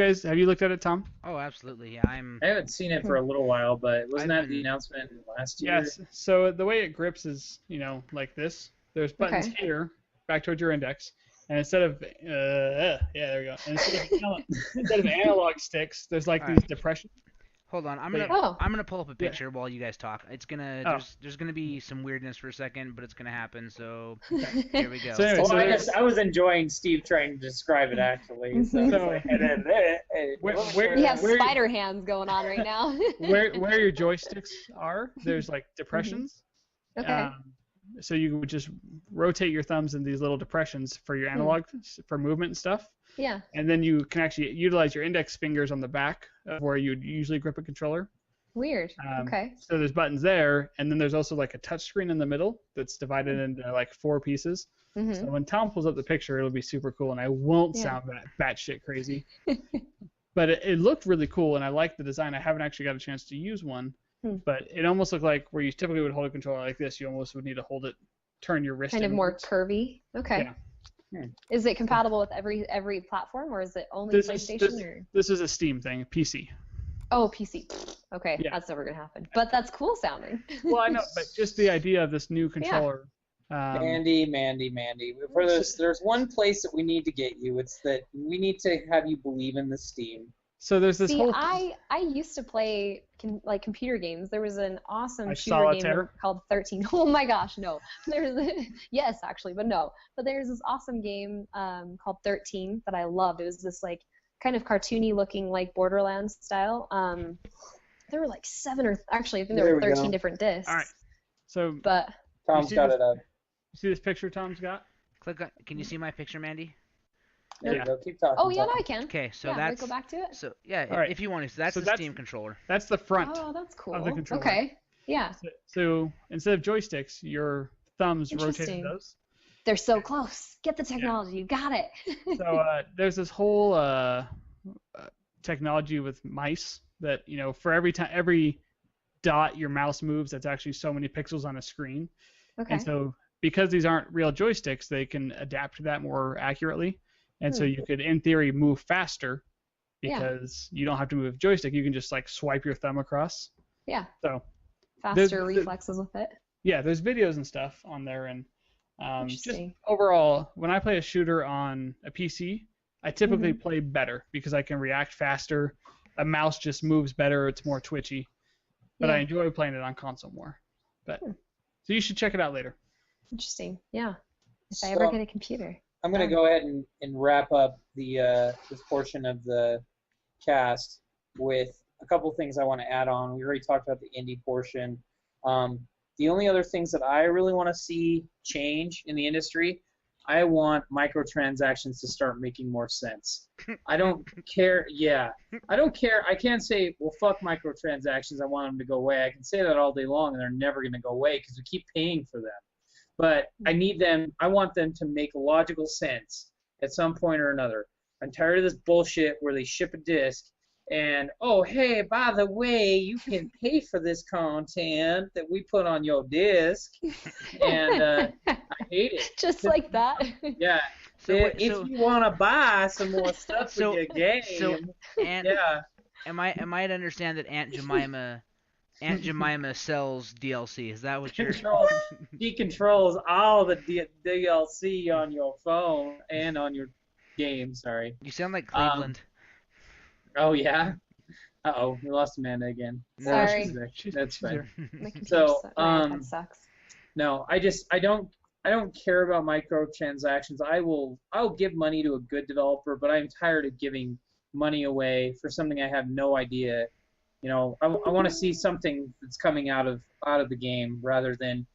looked at it, Tom? Oh, absolutely. Yeah, I haven't seen it for a little while, but wasn't that the announcement last year? Yes. So the way it grips is, like this. There's buttons here, back towards your index, and instead of there we go. And instead of analog sticks, there's like these depressions. Hold on, I'm gonna pull up a picture while you guys talk. It's gonna there's gonna be some weirdness for a second, but it's gonna happen. So here we go. So anyway, I was enjoying Steve trying to describe it actually. So we have spider hands going on right now. where your joysticks are, there's like depressions. Okay. So you would just rotate your thumbs in these little depressions for your analog for movement and stuff. Yeah. And then you can actually utilize your index fingers on the back of where you'd usually grip a controller. Weird. Okay. So there's buttons there, and then there's also like a touch screen in the middle that's divided into like 4 pieces. Mm-hmm. So when Tom pulls up the picture, it'll be super cool, and I won't sound batshit crazy. But it looked really cool, and I like the design. I haven't actually got a chance to use one, but it almost looked like where you typically would hold a controller like this, you almost would need to hold it, turn your wrist. Kind of more curvy. Okay. Yeah. Is it compatible with every platform, or is it only PlayStation? This is a Steam thing, PC. Oh, PC. Okay, that's never gonna happen. But that's cool sounding. Well, I know, but just the idea of this new controller. Mandy. For this, there's one place that we need to get you. It's that we need to have you believe in the Steam. So there's this whole. I used to play computer games. There was an awesome shooter game called 13. Oh my gosh, no. Yes, actually, but no. But there's this awesome game called 13 that I loved. It was this like kind of cartoony looking like Borderlands style. There were like 7 or actually I think there were 13 different discs. All right. So. But. Tom's got it up. You see this picture Tom's got? Click on. Can you see my picture, Mandy? There you go. Keep talking. Oh yeah, no, I can. Okay, so that's. Go back to it. So yeah, right. if you want to. So that's the Steam controller. That's the front. Oh, that's cool. Of the controller. Okay. Yeah. So instead of joysticks, your thumbs rotate those. They're so close. Get the technology. You got it. So there's this whole technology with mice that for every dot your mouse moves, that's actually so many pixels on a screen. Okay. And so because these aren't real joysticks, they can adapt to that more accurately. And so you could, in theory, move faster because you don't have to move a joystick. You can just like swipe your thumb across. Yeah. So Faster reflexes with it. yeah, there's videos and stuff on there, and just Interesting. overall, when I play a shooter on a PC, I typically play better because I can react faster. A mouse just moves better. It's more twitchy, but I enjoy playing it on console more. But so you should check it out later. Interesting. Yeah. If I So, ever get a computer. I'm going to go ahead and wrap up the this portion of the cast with a couple things I want to add on. We already talked about the indie portion. The only other things that I really want to see change in the industry, I want microtransactions to start making more sense. I don't care. Yeah, I don't care. I can't say, well, fuck microtransactions. I want them to go away. I can say that all day long, and they're never going to go away because we keep paying for them. But I want them to make logical sense at some point or another. I'm tired of this bullshit where they ship a disc and, oh, hey, by the way, you can pay for this content that we put on your disc. And I hate it. Just like that. Yeah. If you want to buy some more stuff for your game, am I to understand that Aunt Jemima sells DLC? Is that what you're? He controls all the DLC on your phone and on your game. Sorry. You sound like Cleveland. Oh yeah. Uh-oh, we lost Amanda again. Sorry. That's fine. So, that sucks. No, I don't care about microtransactions. I'll give money to a good developer, but I'm tired of giving money away for something I have no idea. You know, I want to see something that's coming out of the game rather than,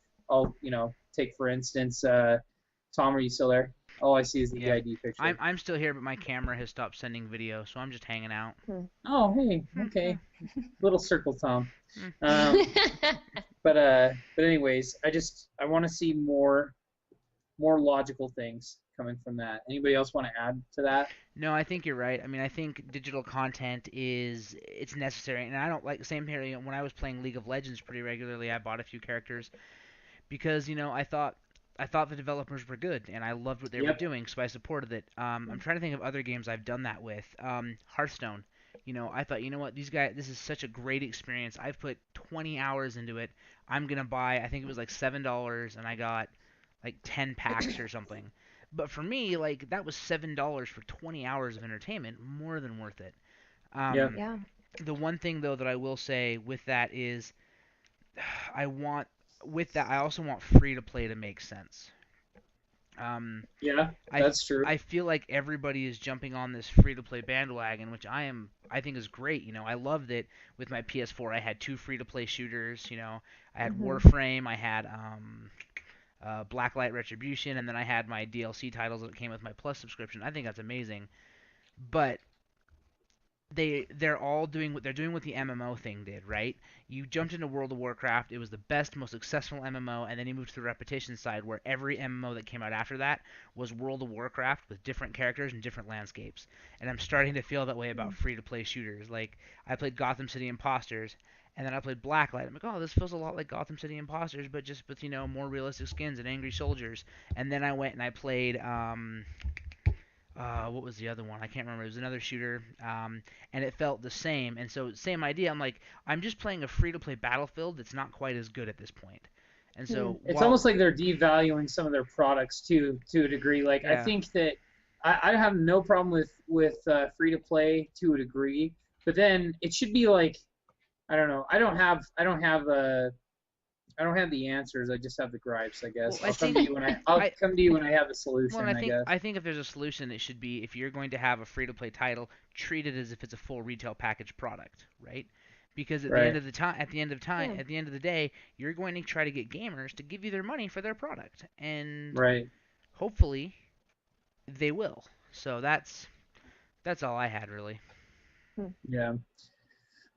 take for instance, Tom, are you still there? All I see is the ID picture. I'm still here, but my camera has stopped sending video, so I'm just hanging out. Oh, hey, okay, little circle Tom. But anyways, I want to see more logical things coming from that. Anybody else want to add to that? No, I think you're right. I mean, I think digital content it's necessary, and I don't like same here. You know, when I was playing League of Legends pretty regularly, I bought a few characters because I thought the developers were good, and I loved what they were doing, so I supported it. I'm trying to think of other games I've done that with. Hearthstone. I thought, these guys, this is such a great experience. I've put 20 hours into it. I'm gonna buy. I think it was like $7, and I got like 10 packs or something. But for me, like, that was $7 for 20 hours of entertainment, more than worth it. Yeah. The one thing, though, that I will say with that is I also want free-to-play to make sense. Yeah, that's true. I feel like everybody is jumping on this free-to-play bandwagon, which I think is great. I loved it with my PS4. I had 2 free-to-play shooters. I had Warframe, I had Blacklight Retribution, and then I had my DLC titles that came with my Plus subscription. I think that's amazing. But they're all doing what the MMO thing did, right? You jumped into World of Warcraft, it was the best, most successful MMO, and then you moved to the repetition side where every MMO that came out after that was World of Warcraft with different characters and different landscapes. And I'm starting to feel that way about free-to-play shooters. Like, I played Gotham City Imposters, and then I played Blacklight. I'm like, oh, this feels a lot like Gotham City Imposters, but just with, more realistic skins and angry soldiers. And then I went and I played, what was the other one? I can't remember. It was another shooter, and it felt the same. And so, same idea. I'm like, I'm just playing a free-to-play Battlefield that's not quite as good at this point. And so it's almost like they're devaluing some of their products to a degree. Like, I think that I have no problem with free-to-play to a degree, but then it should be like, I don't know. I don't have the answers. I just have the gripes, I guess. Well, I'll come to you when I have a solution. Well, I think if there's a solution, it should be, if you're going to have a free-to-play title, treat it as if it's a full retail package product, right? Because at the end of the day, you're going to try to get gamers to give you their money for their product, and hopefully they will. So that's all I had, really. Yeah.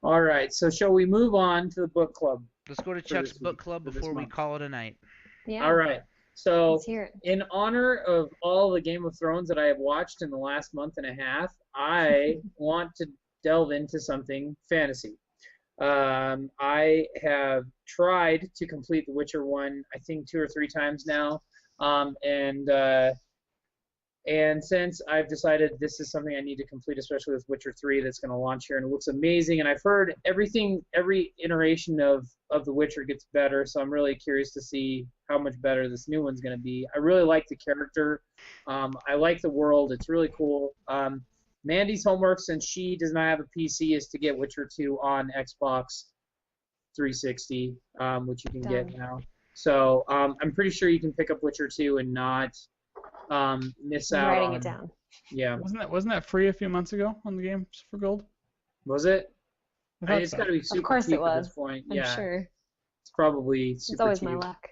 All right. So shall we move on to the book club? Let's go to Chuck's book club before we call it a night. Yeah. All right. So Let's hear it. in honor of all the Game of Thrones that I have watched in the last month and a half, I want to delve into something fantasy. I have tried to complete The Witcher 1, I think 2 or 3 times now, and And since I've decided this is something I need to complete, especially with Witcher 3 that's going to launch here, and it looks amazing, and I've heard every iteration of The Witcher gets better, so I'm really curious to see how much better this new one's going to be. I really like the character. I like the world. It's really cool. Mandy's homework, since she does not have a PC, is to get Witcher 2 on Xbox 360, which you can get now. So I'm pretty sure you can pick up Witcher 2 and not miss I'm out writing on. it down. Yeah. Wasn't that free a few months ago on the Games for Gold? Was it? I thought It's so. got to be super Of course cheap it was. at this point. I'm Yeah. sure. It's probably super It's always cheap. my luck.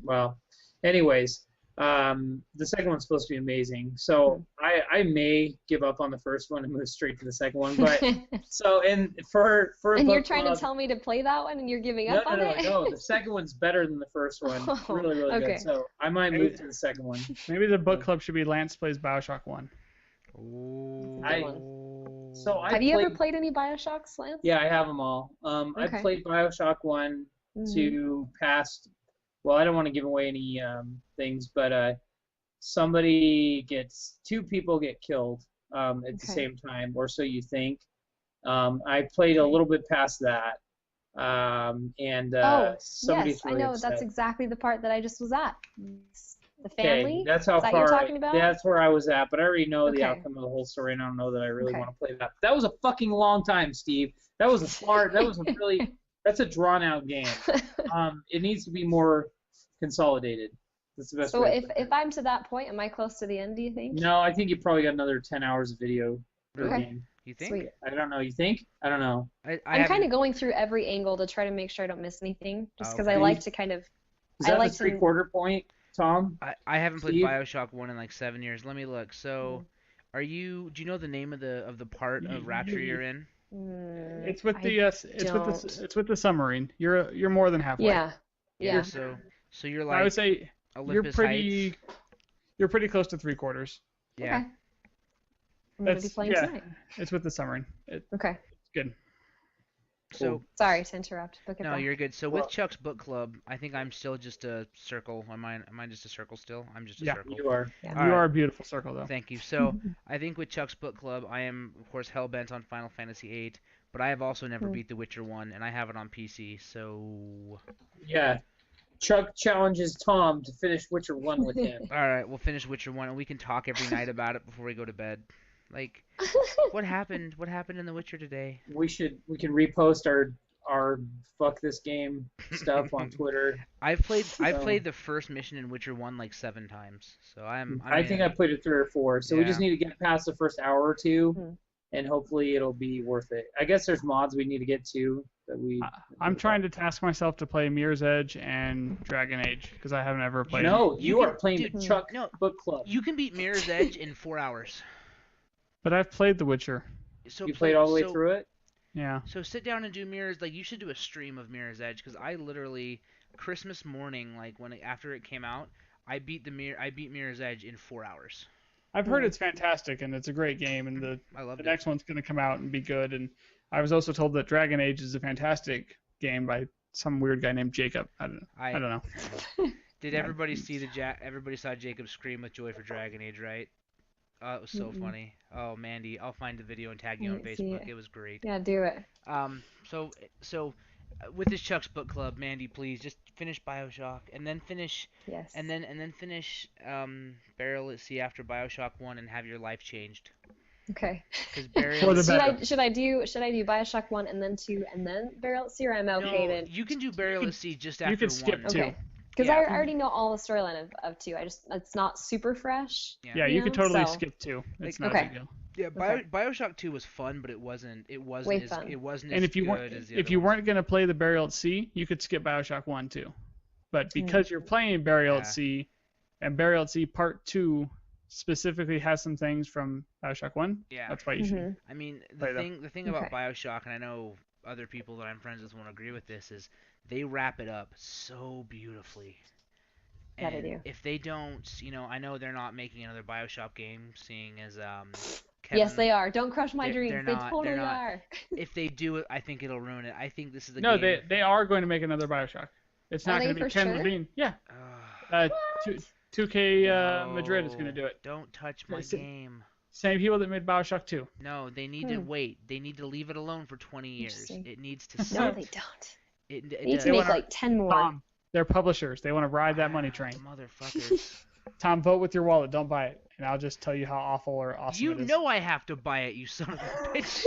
Well, anyways, the second one's supposed to be amazing. So I may give up on the first one and move straight to the second one. But so and for And book you're trying club, to tell me to play that one, and you're giving no, up on it? no. The second one's better than the first one. Oh, Really, really okay. good. So I might move to the second one. Maybe the book club should be Lance Plays Bioshock 1. Ooh. So I Have you played, ever played any Bioshocks, Lance? Yeah, I have them all. I Okay. played Bioshock 1 Mhm. to past. Well, I don't want to give away any things, but two people get killed at the Okay. same time, or so you think. I played a little bit past that, and somebody's Yes, I really know. upset. That's exactly the part that I just was at. The Okay, family? that's how Is that far you're talking about? that's where I was at, but I already know the Okay. outcome of the whole story, and I don't know that I really Okay. want to play that. That was a fucking long time, Steve. That's a drawn out game. It needs to be more consolidated. That's the best So way. if I'm to that point, am I close to the end, do you think? No, I think you probably got another 10 hours of video for the Okay. game. You think? Sweet. I don't know. You think? I don't know. I I'm kind haven't- of going through every angle to try to make sure I don't miss anything, just because I Okay. like to kind of. Is I that like the to. three-quarter point, Tom? I haven't played Steve? Bioshock 1 in like 7 years. Let me look. So, do you know the name of the part of Rapture you're in? It's with I the don't. it's with the submarine. You're more than halfway. Yeah. Yeah. So you're I would like say Olympus you're Heights. pretty close to 3/4. Yeah. Okay. I'm gonna be That's- playing yeah. tonight. It's with the submarine. Okay. It's good. So Sorry to interrupt. Book it no, back. you're good. So Well- with Chuck's book club, I think I'm still just a circle. Am I just a circle still? I'm just a Yeah. circle. You are. Yeah. You All right. are a beautiful circle though. Thank you. So I think with Chuck's book club, I am of course hell bent on Final Fantasy VIII, but I have also never beat The Witcher 1, and I have it on PC. So Yeah. Chuck challenges Tom to finish Witcher 1 with him. all right, we'll finish Witcher 1, and we can talk every night about it before we go to bed. Like, what happened? What happened in The Witcher today? We can repost our fuck this game stuff on Twitter. I've played So- the first mission in Witcher 1 like 7 times, so I'm I think in. I played it 3 or 4, so we just Yeah. need to get past the first hour or two, Hmm. and hopefully it'll be worth it. I guess there's mods we need to get to that we. I'm trying to task myself to play Mirror's Edge and Dragon Age because I haven't ever played. No, You you can- are playing dude, the Chuck no, Book Club. You can beat Mirror's Edge in 4 hours. But I've played The Witcher. So You played all the way so- through it. Yeah. So sit down and do Mirror's. Like, you should do a stream of Mirror's Edge, because I literally Christmas morning, like after it came out, I beat Mirror's Edge in 4 hours. I've heard it's fantastic and it's a great game and the I loved it. next one's going to come out and be good. And I was also told that Dragon Age is a fantastic game by some weird guy named Jacob. I don't know. Did everybody see everybody saw Jacob scream with joy for Dragon Age, right? Oh, it was so funny. Oh, Mandy, I'll find the video and tag you I on didn't see Facebook. it. It was great. Yeah, do it. So with this Chuck's book club, Mandy, please just finish BioShock and then finish Yes. and then finish Burial at Sea after BioShock 1 and have your life changed. Okay. Because Burial For the at Sea. better. Should I do Bioshock 1 and then 2 and then Burial at Sea, or am I okay No, then? you can do Burial at Sea just after You could skip 1. two. Okay. Because Yeah. I already know all the storyline of 2. It's not super fresh. Yeah, you You could know, totally so- skip 2. It's Like- not a Okay. big deal. Yeah, Okay. BioShock 2 was fun, but it wasn't Way as fun. it wasn't And as if you good weren't as the if other you ones. weren't going to play the Burial at Sea, you could skip BioShock 1 too. But because you're playing Burial Yeah. at Sea and Burial at Sea Part 2 specifically has some things from BioShock 1, Yeah. that's why you should. Mhm. I mean, Play them. the thing about Okay. BioShock, and I know other people that I'm friends with won't agree with this, is they wrap it up so beautifully. Yeah, they And do. if they don't, I know they're not making another BioShock game, seeing as Yes, they are. Don't crush my They're- dreams. they're They not- totally they're not. are. If they do it, I think it'll ruin it. I think this is a No, game. they are going to make another BioShock. It's Are not they going to be for Ken sure? Levine. Yeah. Ugh. Uh, What? 2K Madrid is going to do it. Don't touch my It's- game. Same people that made Bioshock 2. No, they need to wait. They need to leave it alone for 20 years. Interesting. It needs to No, sit. they don't. It They need does. to make wanna- like 10 more. Tom, they're publishers. They want to ride that money train. Motherfuckers. Tom, vote with your wallet. Don't buy it. And I'll just tell you how awful or awesome You it is. know I have to buy it, you son of a bitch.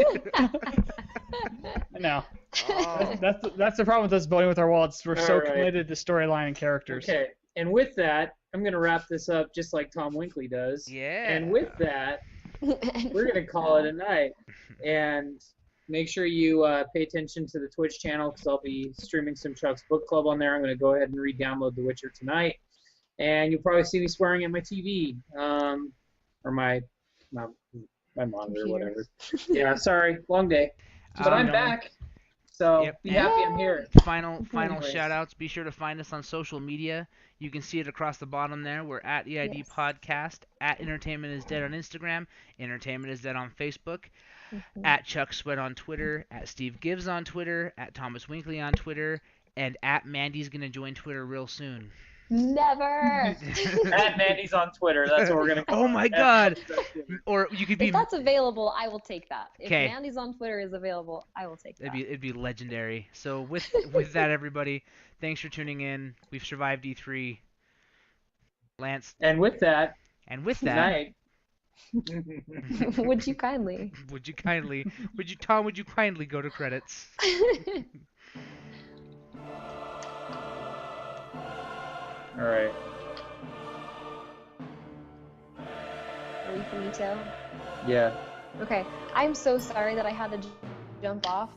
No. Oh. That's the problem with us voting with our wallets. We're so All right. committed to storyline and characters. Okay, and with that, I'm going to wrap this up just like Tom Winkley does. Yeah. And with that, we're going to call it a night. And make sure you pay attention to the Twitch channel because I'll be streaming some Chuck's Book Club on there. I'm going to go ahead and re-download The Witcher tonight. And you'll probably see me swearing at my TV or my monitor, whatever. Yeah, sorry, long day. But I'm no. back. So Yep. be happy I'm here. Final Anyways. shout outs. Be sure to find us on social media. You can see it across the bottom there. We're at EID Yes. Podcast, at Entertainment is Dead on Instagram, Entertainment is Dead on Facebook, Mhm. at Chuck Sweat on Twitter, at Steve Gibbs on Twitter, at Thomas Winkley on Twitter, and at Mandy's gonna join Twitter real soon. Never. At Mandy's on Twitter. That's what we're going to call Oh it. my God! Or you could be. If that's available, I will take that. If 'Kay. Mandy's on Twitter is available, I will take that. It'd be legendary. So with that, everybody, thanks for tuning in. We've survived E3. Lance, And with that, and with that, night. Would you kindly? would you kindly go to credits? All right. Are we finito? Yeah. Okay. I'm so sorry that I had to jump off.